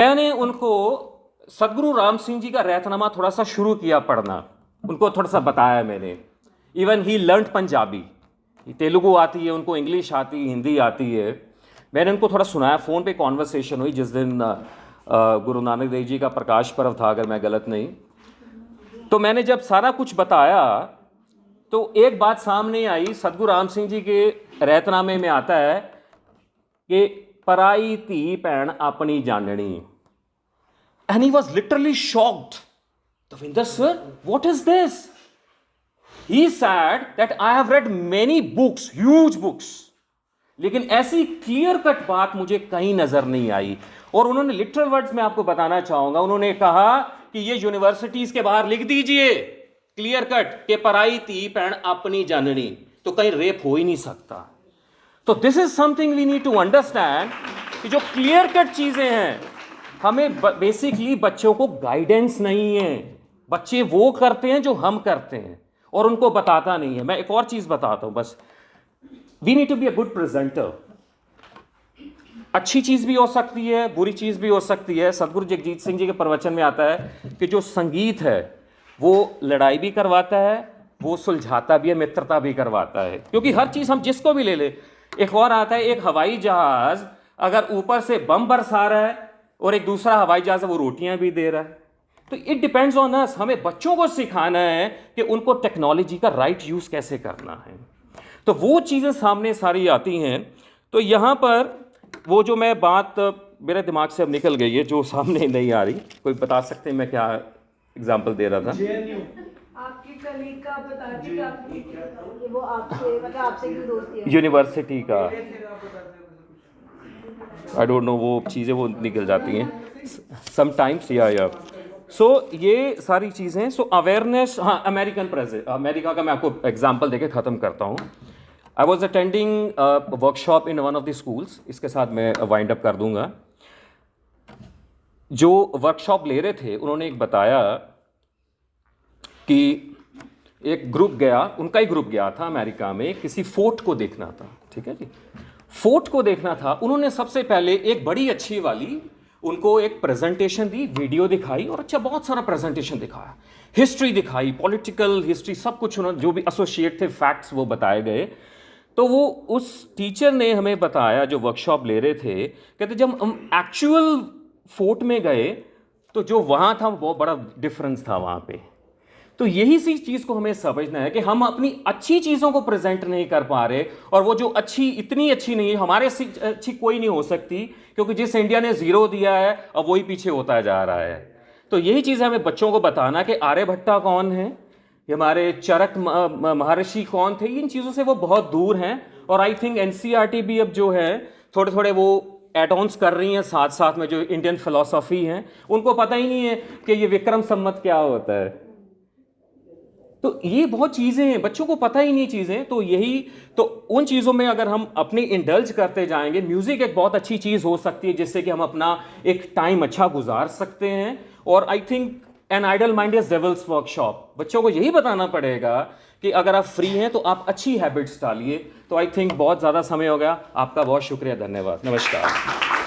मैंने उनको सदगुरु राम सिंह जी का रहतनामा थोड़ा सा शुरू किया पढ़ना, उनको थोड़ा सा बताया मैंने। Even he learn Punjabi, Telugu आती है उनको, इंग्लिश आती है, हिंदी आती है। मैंने उनको थोड़ा सुनाया, फ़ोन पे कॉन्वर्सेशन हुई जिस दिन गुरु नानक देव जी का प्रकाश पर्व था, अगर मैं गलत नहीं। तो मैंने जब सारा कुछ बताया तो एक बात सामने आई, सदगुरु राम सिंह जी के रहतनामे में आता है कि पराई धी भैन अपनी जाननी। And he was literally shocked, Davinder sir what is this? He said that I have read many books, huge books, लेकिन ऐसी क्लियर कट बात मुझे कहीं नजर नहीं आई। और उन्होंने लिटरल वर्ड्स में आपको बताना चाहूंगा, उन्होंने कहा कि ये यूनिवर्सिटीज के बाहर लिख दीजिए क्लियर कट के पराई धी भैन अपनी जाननी, तो कहीं रेप हो ही नहीं सकता। तो this is something we need to understand कि जो क्लियर कट चीजें हैं, हमें बेसिकली बच्चों को गाइडेंस नहीं है, बच्चे वो करते हैं जो हम करते हैं और उनको बताता नहीं है। मैं एक और चीज बताता हूं बस, we need to be a good presenter. अच्छी चीज भी हो सकती है, बुरी चीज भी हो सकती है। सदगुरु जगजीत सिंह जी के प्रवचन में आता है कि जो संगीत है वो लड़ाई भी करवाता है, वो सुलझाता भी है, मित्रता भी करवाता है। क्योंकि हर चीज हम जिसको भी ले ले, एक और आता है, एक हवाई जहाज अगर ऊपर से बम बरसा रहा है और एक दूसरा हवाई जहाज वो रोटियां भी दे रहा है, तो इट डिपेंड्स ऑन अस। हमें बच्चों को सिखाना है कि उनको टेक्नोलॉजी का राइट यूज कैसे करना है। तो वो चीजें सामने सारी आती हैं। तो यहां पर वो जो मैं बात मेरे दिमाग से अब निकल गई है, जो सामने नहीं आ रही, कोई बता सकते हैं मैं क्या एग्जांपल दे रहा था? आपकी कलीग का बता दी, वो आपसे मतलब आपसे क्यों दोस्ती है? यूनिवर्सिटी का, आई डोंट नो, वो चीज़ें वो निकल जाती हैं समटाइम्स। या सो ये सारी चीज़ें, सो अवेयरनेस। हाँ, अमेरिका का मैं आपको एग्जांपल देके ख़त्म करता हूँ। I was attending workshop in one of the schools, इसके साथ मैं वाइंड अप कर दूंगा। जो वर्कशॉप ले रहे थे उन्होंने एक बताया कि एक ग्रुप गया, उनका ही ग्रुप गया था अमेरिका में, किसी फोर्ट को देखना था। ठीक है जी, फोर्ट को देखना था। उन्होंने सबसे पहले एक बड़ी अच्छी वाली उनको एक प्रेजेंटेशन दी, वीडियो दिखाई और अच्छा बहुत सारा प्रेजेंटेशन दिखाया, हिस्ट्री दिखाई, पॉलिटिकल हिस्ट्री, सब कुछ उन्होंने जो भी एसोसिएट थे, फैक्ट्स वो बताए गए। तो वो उस टीचर ने हमें बताया, जो वर्कशॉप ले रहे थे, कहते जब हम एक्चुअल फोर्ट में गए तो जो वहाँ था वो बहुत बड़ा डिफरेंस था वहाँ पे। तो यही सी चीज़ को हमें समझना है कि हम अपनी अच्छी चीज़ों को प्रेजेंट नहीं कर पा रहे, और वो जो अच्छी इतनी अच्छी नहीं है, हमारे से अच्छी कोई नहीं हो सकती, क्योंकि जिस इंडिया ने 0 दिया है अब वही पीछे होता जा रहा है। तो यही चीज़ हमें बच्चों को बताना कि आर्यभट्टा कौन है, हमारे चरक महर्षि कौन थे, इन चीज़ों से वो बहुत दूर हैं। और आई थिंक एनसीईआरटी भी अब जो है थोड़े थोड़े वो एड ऑन्स कर रही हैं साथ साथ में, जो इंडियन फिलॉसफी हैं उनको पता ही नहीं है कि ये विक्रम संवत क्या होता है। तो ये बहुत चीज़ें हैं, बच्चों को पता ही नहीं चीज़ें। तो यही, तो उन चीज़ों में अगर हम अपनी इंडल्ज करते जाएंगे, म्यूज़िक एक बहुत अच्छी चीज़ हो सकती है जिससे कि हम अपना एक टाइम अच्छा गुजार सकते हैं। और I think an idle mind is devil's workshop, बच्चों को यही बताना पड़ेगा कि अगर आप फ्री हैं तो आप अच्छी हैबिट्स डालिए। तो आई थिंक बहुत ज़्यादा समय हो गया, आपका बहुत शुक्रिया, धन्यवाद, नमस्कार।